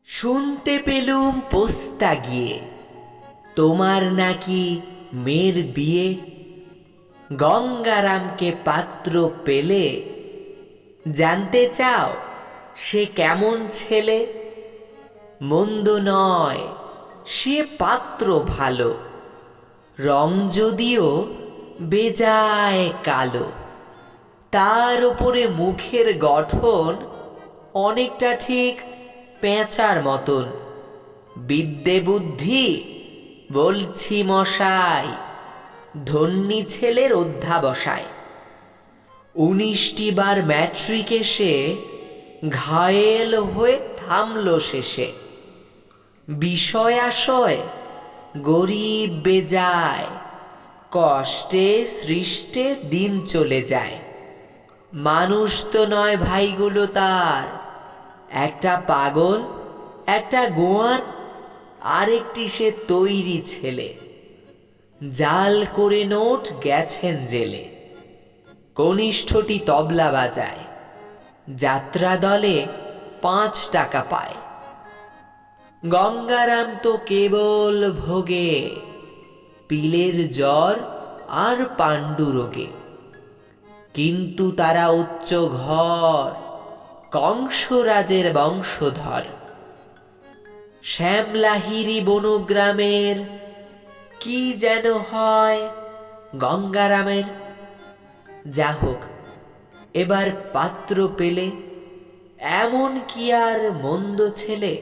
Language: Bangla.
শুনতে পেলুম পোস্তা গিয়ে, তোমার নাকি মেয়ের বিয়ে। গঙ্গারামকে পাত্র পেলে, জানতে চাও সে কেমন ছেলে? মন্দ নয়, সে পাত্র ভালো, রং যদিও বেজায় কালো। তার ওপরে মুখের গঠন অনেকটা ঠিক পেঁচার মতন। বিদ্যে বুদ্ধি বলছি মশাই, ধন্যী ছেলের অধ্যাবসায়। 19টি বার ম্যাট্রিকে সে ঘায়েল হয়ে থামল শেষে। বিষয় আশয় গরিব বেজায়, কষ্টে সৃষ্টে দিন চলে যায়। মানুষ তো নয় ভাইগুলো তার, একটা পাগল, একটা গোয়ার, আরেকটি সে তৈরি ছেলে। জাল করে নোট গেছেন জেলে, কনিষ্ঠটি তবলা বাজায়, যাত্রা দলে 5 টাকা পায়। গঙ্গারাম তো কেবল ভোগে, পিলের জ্বর আর পাণ্ডুরোগে। কিন্তু তারা উচ্চ ঘর, কংসরাজের বংশধর। শ্যামলাহিরি বনগ্রামের কি যেন হয় গঙ্গারামের। যা হোক, এবার পাত্র পেলে, এমন কি আর মন্দ ছেলে?